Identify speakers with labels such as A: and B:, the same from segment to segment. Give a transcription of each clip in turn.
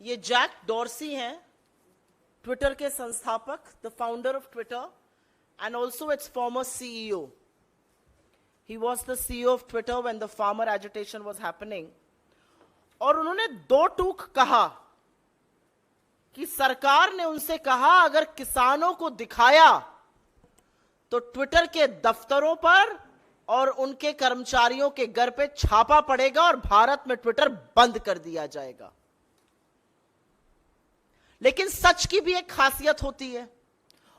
A: ये Jack Dorsey हैं, Twitter के संस्थापक, the founder of Twitter and also it's farmer CEO. He was the CEO of Twitter when the farmer agitation was happening. और उन्होंने दो टूक कहा कि सरकार ने उनसे कहा अगर किसानों को दिखाया तो ट्विटर के दफ्तरों पर और उनके कर्मचारियों के घर पे छापा पड़ेगा और भारत में ट्विटर बंद कर दिया जाएगा. लेकिन सच की भी एक खासियत होती है,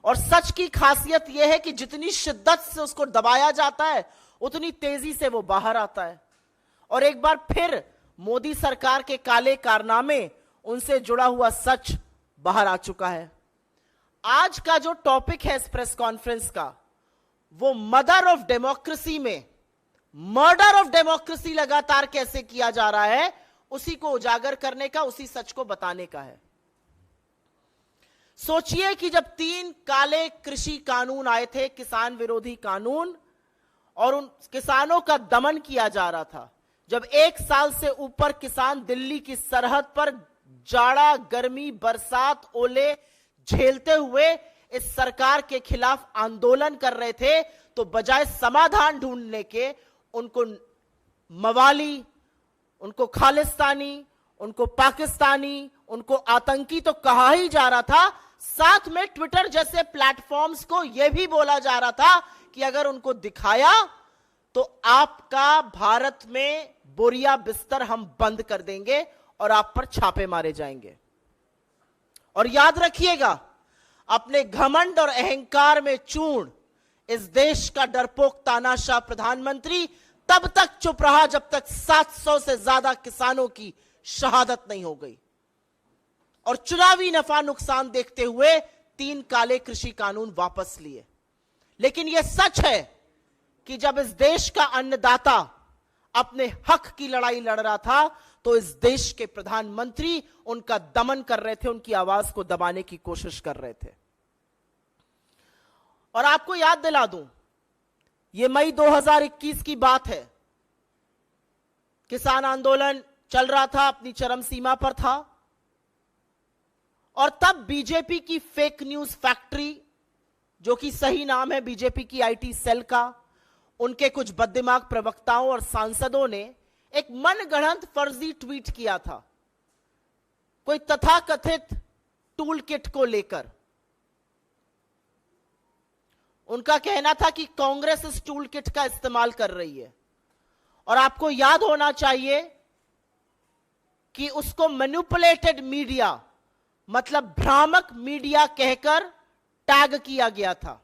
A: और सच की खासियत यह है कि जितनी शिद्दत से उसको दबाया जाता है उतनी तेजी से वो बाहर आता है. और एक बार फिर मोदी सरकार के काले कारनामे, उनसे जुड़ा हुआ सच बाहर आ चुका है. आज का जो टॉपिक है इस प्रेस कॉन्फ्रेंस का, वो मदर ऑफ डेमोक्रेसी में मर्डर ऑफ डेमोक्रेसी लगातार कैसे किया जा रहा है, उसी को उजागर करने का, उसी सच को बताने का है. सोचिए कि जब 3 काले कृषि कानून आए थे, किसान विरोधी कानून, और उन किसानों का दमन किया जा रहा था, जब 1 साल से ऊपर किसान दिल्ली की सरहद पर जाड़ा, गर्मी, बरसात, ओले झेलते हुए इस सरकार के खिलाफ आंदोलन कर रहे थे, तो बजाय समाधान ढूंढने के उनको मवाली, उनको खालिस्तानी, उनको पाकिस्तानी, उनको आतंकी तो कहा ही जा रहा था. साथ में ट्विटर जैसे प्लेटफॉर्म्स को यह भी बोला जा रहा था कि अगर उनको दिखाया तो आपका भारत में बोरिया बिस्तर हम बंद कर देंगे और आप पर छापे मारे जाएंगे. और याद रखिएगा, अपने घमंड और अहंकार में चूर्ण इस देश का डरपोक तानाशाह प्रधानमंत्री तब तक चुप रहा जब तक 700 से ज्यादा किसानों की शहादत नहीं हो गई. और चुनावी नफा नुकसान देखते हुए 3 काले कृषि कानून वापस लिए. लेकिन यह सच है कि जब इस देश का अन्नदाता अपने हक की लड़ाई लड़ रहा था, तो इस देश के प्रधानमंत्री उनका दमन कर रहे थे, उनकी आवाज को दबाने की कोशिश कर रहे थे. और आपको याद दिला दूं, यह मई 2021 की बात है. किसान आंदोलन चल रहा था, अपनी चरम सीमा पर था, और तब बीजेपी की फेक न्यूज फैक्ट्री, जो कि सही नाम है बीजेपी की आईटी सेल का, उनके कुछ बददिमाग प्रवक्ताओं और सांसदों ने एक मनगढ़ंत फर्जी ट्वीट किया था, कोई तथाकथित टूल किट को लेकर. उनका कहना था कि कांग्रेस इस टूल किट का इस्तेमाल कर रही है. और आपको याद होना चाहिए कि उसको मैनिपुलेटेड मीडिया, मतलब भ्रामक मीडिया कहकर टैग किया गया था.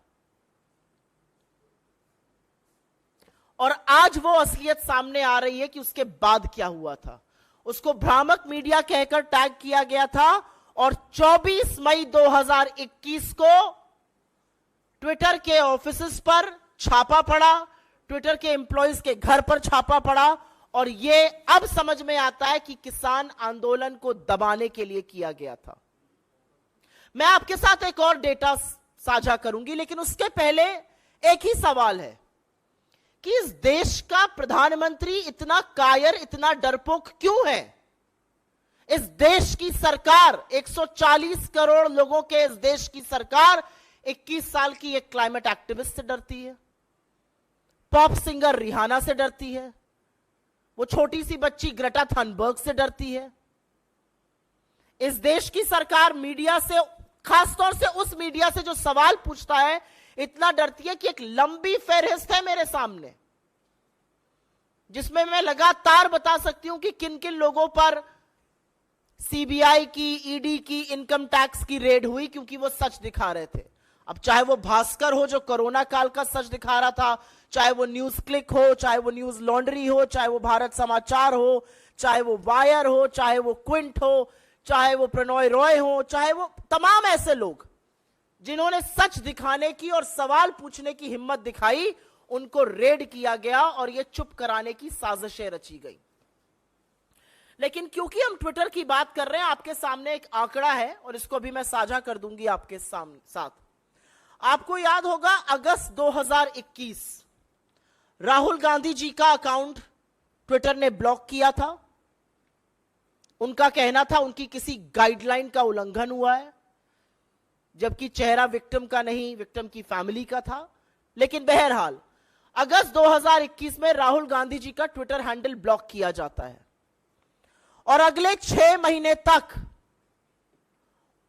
A: और आज वो असलियत सामने आ रही है कि उसके बाद क्या हुआ था. उसको भ्रामक मीडिया कहकर टैग किया गया था, और 24 मई 2021 को ट्विटर के ऑफिसेस पर छापा पड़ा, ट्विटर के एम्प्लॉइज के घर पर छापा पड़ा. और ये अब समझ में आता है कि किसान आंदोलन को दबाने के लिए किया गया था. मैं आपके साथ एक और डेटा साझा करूंगी, लेकिन उसके पहले एक ही सवाल है कि इस देश का प्रधानमंत्री इतना कायर, इतना डरपोक क्यों है? इस देश की सरकार, 140 करोड़ लोगों के इस देश की सरकार 21 साल की एक क्लाइमेट एक्टिविस्ट से डरती है, पॉप सिंगर रिहाना से डरती है, वो छोटी सी बच्ची ग्रेटा थनबर्ग से डरती है. इस देश की सरकार मीडिया से, खासतौर से उस मीडिया से जो सवाल पूछता है, इतना डरती है कि एक लंबी फेहरिस्त है मेरे सामने, जिसमें मैं लगातार बता सकती हूं कि किन किन लोगों पर सीबीआई की, ईडी की, इनकम टैक्स की रेड हुई, क्योंकि वो सच दिखा रहे थे. अब चाहे वो भास्कर हो जो कोरोना काल का सच दिखा रहा था, चाहे वो न्यूज क्लिक हो, चाहे वो न्यूज लॉन्ड्री हो, चाहे वो भारत समाचार हो, चाहे वो वायर हो, चाहे वो क्विंट हो, चाहे वो प्रणॉय रॉय हो, चाहे वो तमाम ऐसे लोग जिन्होंने सच दिखाने की और सवाल पूछने की हिम्मत दिखाई, उनको रेड किया गया और ये चुप कराने की साजिशें रची गई. लेकिन क्योंकि हम ट्विटर की बात कर रहे हैं, आपके सामने एक आंकड़ा है और इसको भी मैं साझा कर दूंगी आपके साथ. आपको याद होगा, अगस्त 2021 राहुल गांधी जी का अकाउंट ट्विटर ने ब्लॉक किया था. उनका कहना था उनकी किसी गाइडलाइन का उल्लंघन हुआ है, जबकि चेहरा विक्टिम का नहीं, विक्टिम की फैमिली का था। लेकिन बहरहाल अगस्त 2021 में राहुल गांधी जी का ट्विटर हैंडल ब्लॉक किया जाता है और अगले 6 महीने तक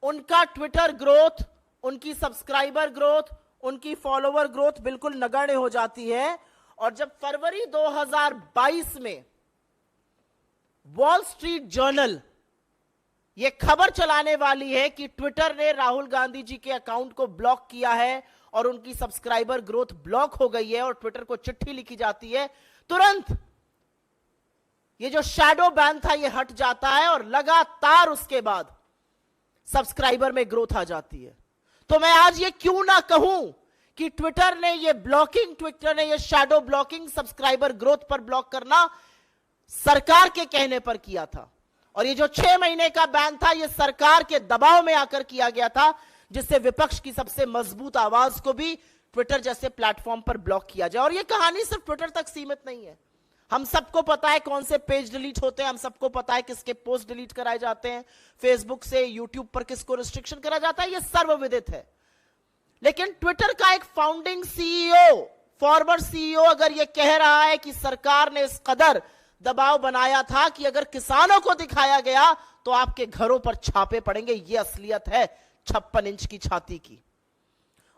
A: उनका ट्विटर ग्रोथ, उनकी सब्सक्राइबर ग्रोथ, उनकी फॉलोवर ग्रोथ बिल्कुल नगण्य हो जाती है। और जब फरवरी 2022 में वॉल स्ट्रीट जर्नल यह खबर चलाने वाली है कि ट्विटर ने राहुल गांधी जी के अकाउंट को ब्लॉक किया है और उनकी सब्सक्राइबर ग्रोथ ब्लॉक हो गई है और ट्विटर को चिट्ठी लिखी जाती है, तुरंत ये जो शैडो बैन था ये हट जाता है और लगातार उसके बाद सब्सक्राइबर में ग्रोथ आ जाती है। तो मैं आज ये क्यों ना कहूं कि ट्विटर ने ये ब्लॉकिंग, ट्विटर ने ये शैडो ब्लॉकिंग, सब्सक्राइबर ग्रोथ पर ब्लॉक करना सरकार के कहने पर किया था। और ये जो 6 महीने का बैन था ये सरकार के दबाव में आकर किया गया था, जिससे विपक्ष की सबसे मजबूत आवाज को भी ट्विटर जैसे प्लेटफॉर्म पर ब्लॉक किया जाए। और ये कहानी सिर्फ ट्विटर तक सीमित नहीं है। हम सबको पता है कौन से पेज डिलीट होते हैं, हम सबको पता है किसके पोस्ट डिलीट कराए जाते हैं, फेसबुक से, यूट्यूब पर किसको रिस्ट्रिक्शन करा जाता है, ये सर्वविदित है। लेकिन ट्विटर का एक फाउंडिंग सीईओ, फॉर्मर सीईओ अगर ये कह रहा है कि सरकार ने इस कदर दबाव बनाया था कि अगर किसानों को दिखाया गया तो आपके घरों पर छापे पड़ेंगे, ये असलियत है 56 इंच की छाती की।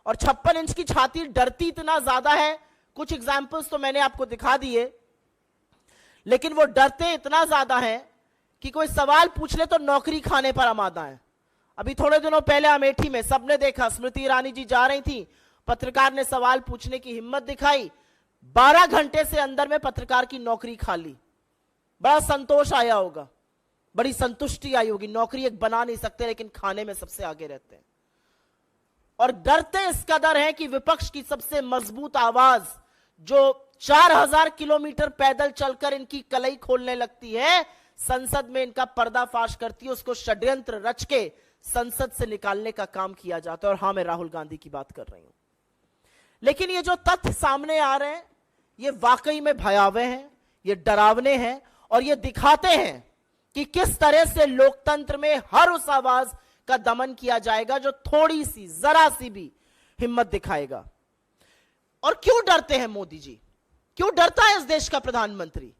A: और 56 इंच की छाती डरती इतना ज्यादा है, कुछ एग्जाम्पल्स तो मैंने आपको दिखा दिए, लेकिन वो डरते इतना ज्यादा है कि कोई सवाल पूछ ले तो नौकरी खाने पर आमादा है। अभी थोड़े दिनों पहले अमेठी में सबने देखा, स्मृति ईरानी जी जा रही थी, पत्रकार ने सवाल पूछने की हिम्मत दिखाई, 12 घंटे से अंदर में पत्रकार की नौकरी खा ली। बड़ा संतोष आया होगा, बड़ी संतुष्टि आई होगी। नौकरी एक बना नहीं सकते लेकिन खाने में सबसे आगे रहते हैं। और डरते इस कदर हैं कि विपक्ष की सबसे मजबूत आवाज जो 4000 किलोमीटर पैदल चलकर इनकी कलई खोलने लगती है, संसद में इनका पर्दाफाश करती है, उसको षड्यंत्र रच के संसद से निकालने का काम किया जाता है। और हां, मैं राहुल गांधी की बात कर रही हूं। लेकिन ये जो तथ्य सामने आ रहे हैं ये वाकई में भयावह हैं, ये डरावने हैं और ये दिखाते हैं कि किस तरह से लोकतंत्र में हर उस आवाज का दमन किया जाएगा जो थोड़ी सी, जरा सी भी हिम्मत दिखाएगा। और क्यों डरते हैं मोदी जी? क्यों डरता है इस देश का प्रधानमंत्री?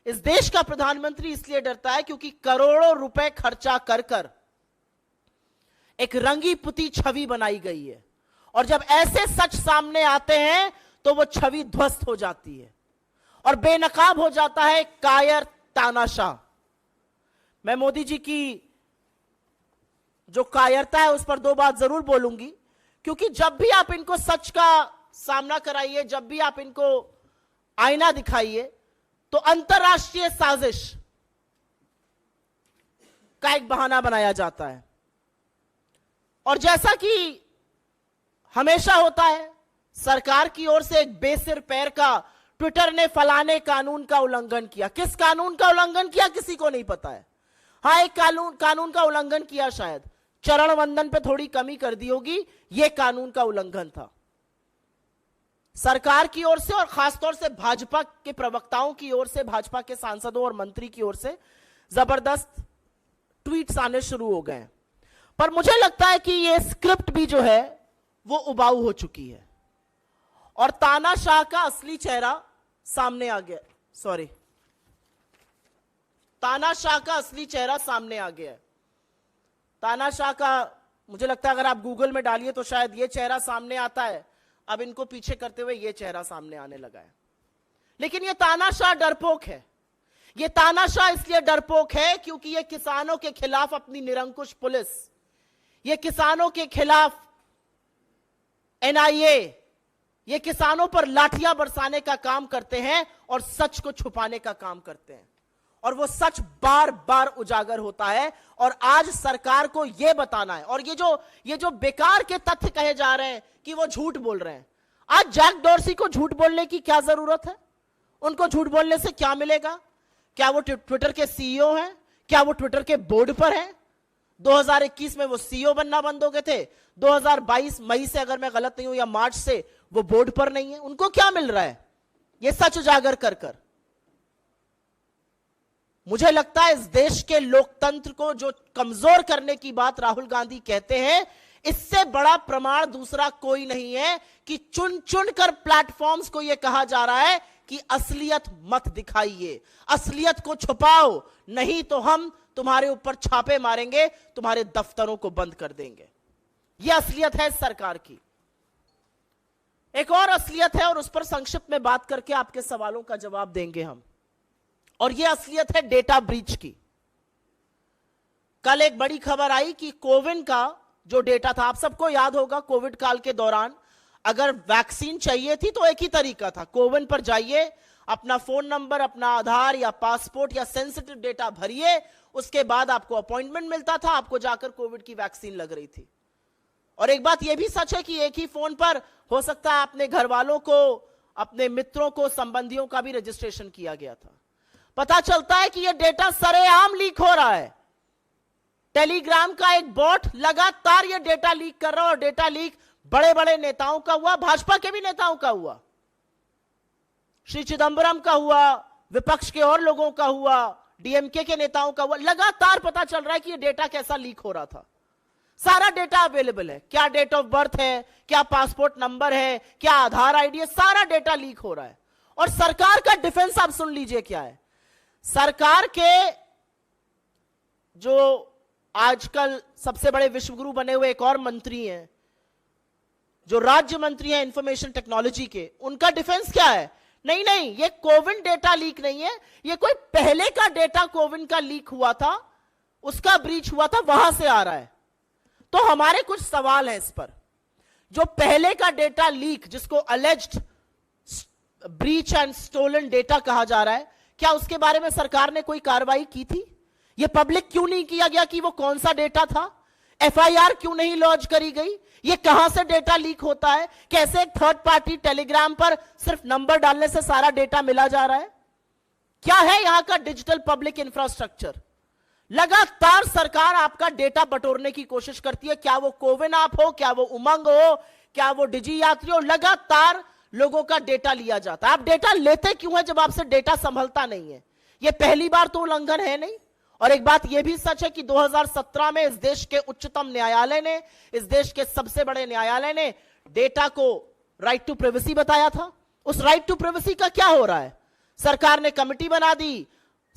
A: इस देश का प्रधानमंत्री इसलिए डरता है क्योंकि करोड़ों रुपए खर्चा कर कर एक रंगी पुती छवि बनाई गई है और जब ऐसे सच सामने आते हैं तो वो छवि ध्वस्त हो जाती है और बेनकाब हो जाता है कायर तानाशाह। मैं मोदी जी की जो कायरता है उस पर 2 बात जरूर बोलूंगी, क्योंकि जब भी आप इनको सच का सामना कराइए, जब भी आप इनको आईना दिखाइए, तो अंतरराष्ट्रीय साजिश का एक बहाना बनाया जाता है। और जैसा कि हमेशा होता है, सरकार की ओर से एक बेसिर पैर का ट्विटर ने फलाने कानून का उल्लंघन किया। किस कानून का उल्लंघन किया किसी को नहीं पता है। हां, एक कानून का उल्लंघन किया, शायद चरण वंदन पे थोड़ी कमी कर दी होगी, यह कानून का उल्लंघन था। सरकार की ओर से और खासतौर से भाजपा के प्रवक्ताओं की ओर से, भाजपा के सांसदों और मंत्री की ओर से जबरदस्त ट्वीट्स आने शुरू हो गए। पर मुझे लगता है कि यह स्क्रिप्ट भी जो है वो उबाऊ हो चुकी है और तानाशाह का असली चेहरा सामने आ गया। सॉरी, तानाशाह का असली चेहरा सामने आ गया। तानाशाह का मुझे लगता है अगर आप गूगल में डालिए तो शायद यह चेहरा सामने आता है। अब इनको पीछे करते हुए यह चेहरा सामने आने लगा है। लेकिन यह तानाशाह डरपोक है। यह तानाशाह इसलिए डरपोक है क्योंकि यह किसानों के खिलाफ अपनी निरंकुश पुलिस, यह किसानों के खिलाफ एनआईए, ये किसानों पर लाठियां बरसाने का काम करते हैं और सच को छुपाने का काम करते हैं। और वो सच बार बार उजागर होता है और आज सरकार को यह बताना है। और ये जो बेकार के तथ्य कहे जा रहे हैं कि वो झूठ बोल रहे हैं, आज जैक डॉर्सी को झूठ बोलने की क्या जरूरत है? उनको झूठ बोलने से क्या मिलेगा? क्या वो ट्विटर के सीईओ हैं? क्या वो ट्विटर के बोर्ड पर हैं? 2021 में वो सीईओ बनना बंद हो गए थे, 2022 मई से अगर मैं गलत नहीं हूं या मार्च से वो बोर्ड पर नहीं है। उनको क्या मिल रहा है ये सच उजागर कर कर? मुझे लगता है इस देश के लोकतंत्र को जो कमजोर करने की बात राहुल गांधी कहते हैं, इससे बड़ा प्रमाण दूसरा कोई नहीं है कि चुन चुन कर प्लेटफॉर्म्स को यह कहा जा रहा है कि असलियत मत दिखाइए, असलियत को छुपाओ, नहीं तो हम तुम्हारे ऊपर छापे मारेंगे, तुम्हारे दफ्तरों को बंद कर देंगे। यह असलियत है सरकार की। एक और असलियत है और उस पर संक्षिप्त में बात करके आपके सवालों का जवाब देंगे हम, और यह असलियत है डेटा ब्रीच की। कल एक बड़ी खबर आई कि कोविन का जो डेटा था, आप सबको याद होगा कोविड काल के दौरान अगर वैक्सीन चाहिए थी तो एक ही तरीका था, कोविन पर जाइए, अपना फोन नंबर, अपना आधार या पासपोर्ट या सेंसिटिव डेटा भरिए, उसके बाद आपको अपॉइंटमेंट मिलता था, आपको जाकर कोविड की वैक्सीन लग रही थी। और एक बात यह भी सच है कि एक ही फोन पर हो सकता है अपने घर वालों को, अपने मित्रों को, संबंधियों का भी रजिस्ट्रेशन किया गया था। पता चलता है कि यह डेटा सरेआम लीक हो रहा है। टेलीग्राम का एक बॉट लगातार यह डेटा लीक कर रहा है, और डेटा लीक बड़े बड़े नेताओं का हुआ, भाजपा के भी नेताओं का हुआ, श्री चिदंबरम का हुआ, विपक्ष के और लोगों का हुआ, डीएमके के नेताओं का हुआ। लगातार पता चल रहा है कि यह डेटा कैसा लीक हो रहा था। सारा डेटा अवेलेबल है, क्या डेट ऑफ बर्थ है, क्या पासपोर्ट नंबर है, क्या आधार आईडी है, सारा डेटा लीक हो रहा है। और सरकार का डिफेंस आप सुन लीजिए क्या है। सरकार के जो आजकल सबसे बड़े विश्वगुरु बने हुए एक और मंत्री हैं, जो राज्य मंत्री हैं इंफॉर्मेशन टेक्नोलॉजी के, उनका डिफेंस क्या है? नहीं नहीं, ये कोविन डेटा लीक नहीं है, ये कोई पहले का डेटा कोविन का लीक हुआ था, उसका ब्रीच हुआ था, वहां से आ रहा है। तो हमारे कुछ सवाल हैं इस पर। जो पहले का डेटा लीक, जिसको alleged breach and stolen data कहा जा रहा है, क्या उसके बारे में सरकार ने कोई कार्रवाई की थी? यह पब्लिक क्यों नहीं किया गया कि वो कौन सा डेटा था? एफआईआर क्यों नहीं लॉन्च करी गई? ये कहां से डेटा लीक होता है? कैसे एक थर्ड पार्टी टेलीग्राम पर सिर्फ नंबर डालने से सारा डेटा मिला जा रहा है? क्या है यहां का डिजिटल पब्लिक इंफ्रास्ट्रक्चर? लगातार सरकार आपका डेटा बटोरने की कोशिश करती है, क्या वो कोविन ऐप हो, क्या वो उमंग हो, क्या वो डिजी यात्री हो, लगातार लोगों का डेटा लिया जाता है। आप डेटा लेते क्यों है जब आपसे डेटा संभलता नहीं है? यह पहली बार तो उल्लंघन है नहीं। और एक बात यह भी सच है कि 2017 में इस देश के उच्चतम न्यायालय ने, इस देश के सबसे बड़े न्यायालय ने डेटा को राइट टू प्राइवेसी बताया था। उस राइट टू प्राइवेसी का क्या हो रहा है? सरकार ने कमेटी बना दी,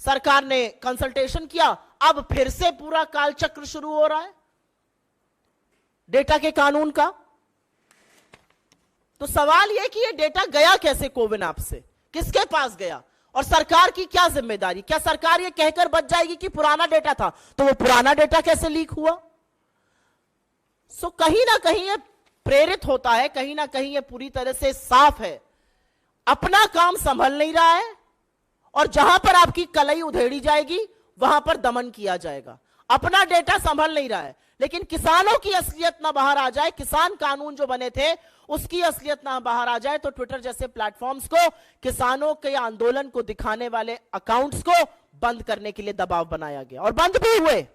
A: सरकार ने कंसल्टेशन किया, अब फिर से पूरा कालचक्र शुरू हो रहा है डेटा के कानून का। तो सवाल यह कि यह डेटा गया कैसे कोविन ऐप से, किसके पास गया, और सरकार की क्या जिम्मेदारी? क्या सरकार यह कहकर बच जाएगी कि पुराना डेटा था, तो वो पुराना डेटा कैसे लीक हुआ? सो कहीं ना कहीं यह प्रेरित होता है, कहीं ना कहीं यह पूरी तरह से साफ है, अपना काम संभल नहीं रहा है, और जहां पर आपकी कलई उधेड़ी जाएगी वहां पर दमन किया जाएगा। अपना डेटा संभल नहीं रहा है, लेकिन किसानों की असलियत ना बाहर आ जाए, किसान कानून जो बने थे उसकी असलियत ना बाहर आ जाए, तो ट्विटर जैसे प्लेटफॉर्म्स को, किसानों के आंदोलन को दिखाने वाले अकाउंट्स को बंद करने के लिए दबाव बनाया गया, और बंद भी हुए।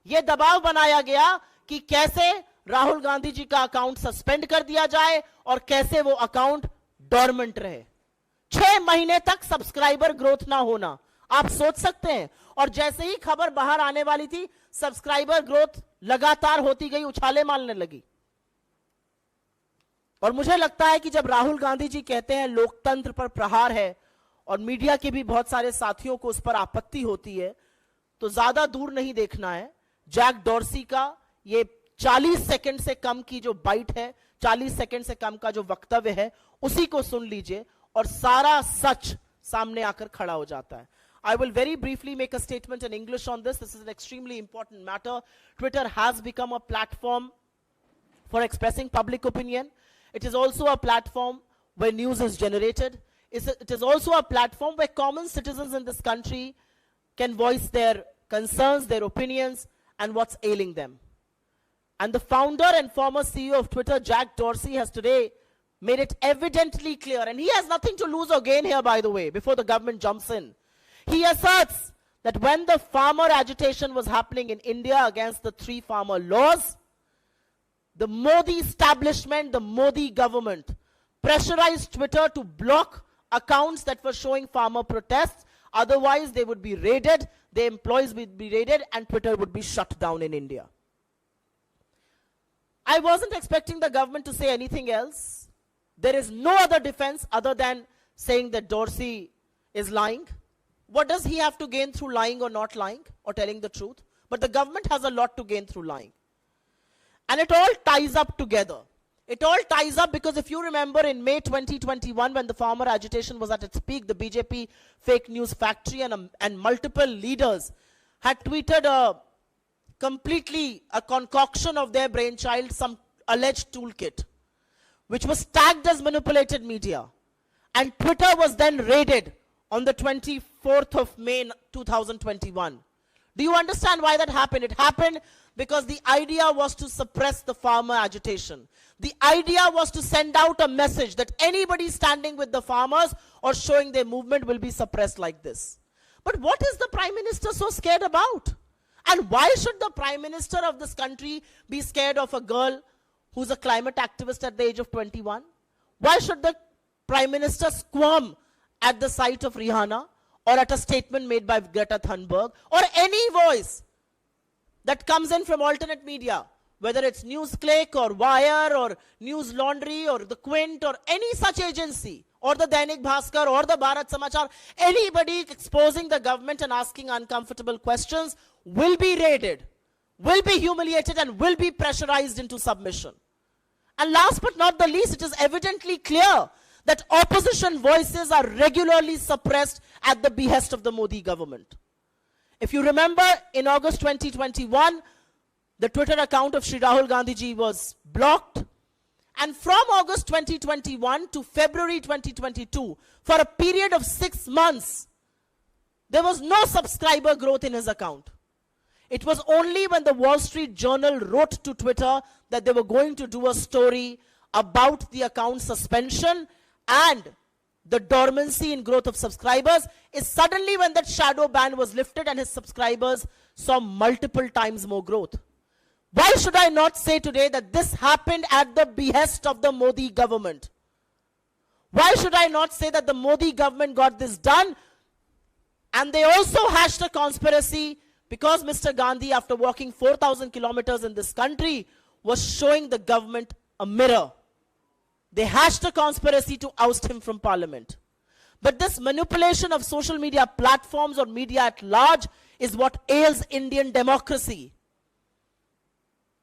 A: यह दबाव बनाया गया कि कैसे राहुल गांधी जी का अकाउंट सस्पेंड कर दिया जाए और कैसे वो अकाउंट डोरमेंट रहे। 6 महीने तक सब्सक्राइबर ग्रोथ ना होना, आप सोच सकते हैं। और जैसे ही खबर बाहर आने वाली थी, सब्सक्राइबर ग्रोथ लगातार होती गई, उछाले मारने लगी। और मुझे लगता है कि जब राहुल गांधी जी कहते हैं लोकतंत्र पर प्रहार है, और मीडिया के भी बहुत सारे साथियों को उस पर आपत्ति होती है, तो ज्यादा दूर नहीं देखना है। जैक डॉर्सी का ये 40 सेकंड से कम की जो बाइट है, 40 सेकंड से कम का जो वक्तव्य है, उसी को सुन लीजिए और सारा सच सामने आकर खड़ा हो जाता है। I will very briefly make a statement in English on this. This is an extremely important matter. Twitter has become a platform for expressing public opinion. It is also a platform where news is generated. It is also a platform where common citizens in this country can voice their concerns, their opinions, and what's ailing them. And the founder and former CEO of Twitter, Jack Dorsey, has today made it evidently clear, and he has nothing to lose or gain here, by the way, before the government jumps in. He asserts that when the farmer agitation was happening in India against the 3 farmer laws, the Modi establishment, the Modi government pressurized Twitter to block accounts that were showing farmer protests Otherwise, they would be raided, their employees would be raided, and Twitter would be shut down in India. I wasn't expecting the government to say anything else. There is no other defense other than saying that Dorsey is lying. What does he have to gain through lying or not lying or telling the truth? But the government has a lot to gain through lying. And it all ties up together. It all ties up because if you remember in May 2021, when the farmer agitation was at its peak, the BJP fake news factory and multiple leaders had tweeted a concoction of their brainchild, some alleged toolkit, which was tagged as manipulated media. And Twitter was then raided on the 24th of May 2021. Do you understand why that happened? It happened because the idea was to suppress the farmer agitation. The idea was to send out a message that anybody standing with the farmers or showing their movement will be suppressed like this. But what is the Prime Minister so scared about? And why should the Prime Minister of this country be scared of a girl who's a climate activist at the age of 21? Why should the Prime Minister squirm at the sight of Rihanna or at a statement made by Greta Thunberg or any voice that comes in from alternate media, whether it's NewsClick or Wire or News Laundry or the Quint or any such agency or the Dainik Bhaskar or the Bharat Samachar, anybody exposing the government and asking uncomfortable questions will be raided, will be humiliated, and will be pressurized into submission. And last but not the least, it is evidently clear that opposition voices are regularly suppressed at the behest of the Modi government. If you remember, in August 2021, the Twitter account of Shri Rahul Gandhi ji was blocked. And from August 2021 to February 2022, for a period of 6 months, there was no subscriber growth in his account. It was only when the Wall Street Journal wrote to Twitter that they were going to do a story about the account suspension and the dormancy in growth of subscribers, is suddenly when that shadow ban was lifted and his subscribers saw multiple times more growth. Why should I not say today that this happened at the behest of the Modi government? Why should I not say that the Modi government got this done? And they also hashed a conspiracy because Mr. Gandhi, after walking 4,000 kilometers in this country, was showing the government a mirror. They hashed a conspiracy to oust him from parliament. But this manipulation of social media platforms or media at large is what ails Indian democracy.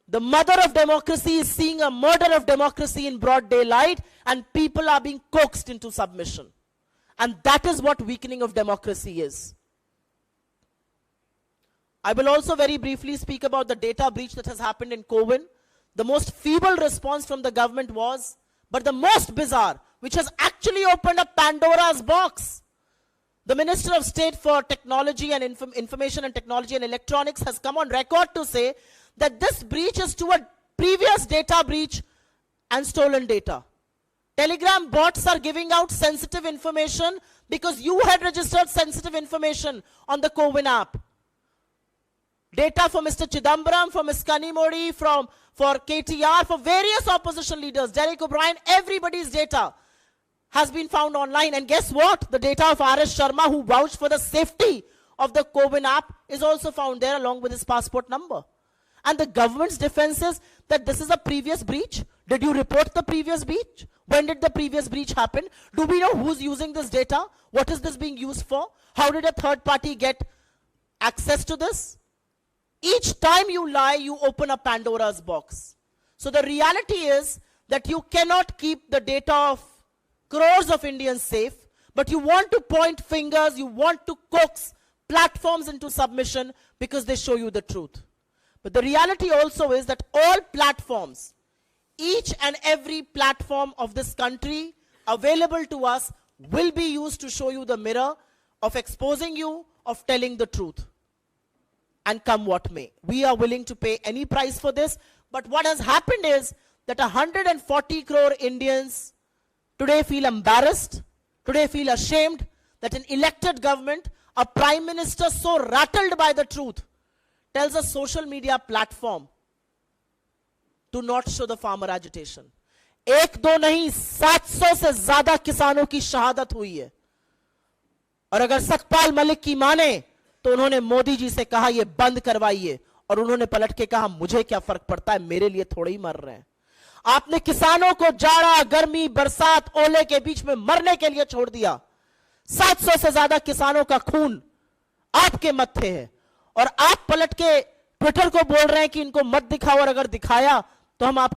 A: The mother of democracy is seeing a murder of democracy in broad daylight, and people are being coaxed into submission. And that is what weakening of democracy is. I will also very briefly speak about the data breach that has happened in CoWIN. The most feeble response from the government was, but the most bizarre, which has actually opened up Pandora's box. The Minister of State for Technology and Information and Technology and Electronics has come on record to say that this breach is to a previous data breach and stolen data. Telegram bots are giving out sensitive information because you had registered sensitive information on the CoWIN app. Data for Mr. Chidambaram, for Ms. Kanimori, for KTR, for various opposition leaders, Derek O'Brien, everybody's data has been found online. And guess what? The data of R.S. Sharma, who vouched for the safety of the CoWIN app, is also found there along with his passport number. And the government's defense is that this is a previous breach. Did you report the previous breach? When did the previous breach happen? Do we know who's using this data? What is this being used for? How did a third party get access to this? Each time you lie, you open a Pandora's box. So the reality is that you cannot keep the data of crores of Indians safe, but you want to point fingers, you want to coax platforms into submission because they show you the truth. But the reality also is that all platforms, each and every platform of this country available to us will be used to show you the mirror of exposing you, of telling the truth. And come what may. We are willing to pay any price for this. But what has happened is that 140 crore Indians today feel embarrassed, today feel ashamed that an elected government, a prime minister so rattled by the truth, tells a social media platform to not show the farmer agitation. एक दो नहीं 700 से ज्यादा किसानों की शहादत हुई है. और अगर सतपाल मलिक की माने तो उन्होंने मोदी जी से कहा यह बंद करवाइए, और उन्होंने पलट के कहा मुझे क्या फर्क पड़ता है, मेरे लिए थोड़े ही मर रहे हैं। आपने किसानों को जाड़ा, गर्मी, बरसात, ओले के बीच में मरने के लिए छोड़ दिया। 700 से ज्यादा किसानों का खून आपके मत्थे है, और आप पलट के ट्विटर को बोल रहे हैं कि इनको मत दिखाओ, और अगर दिखाया तो हम आप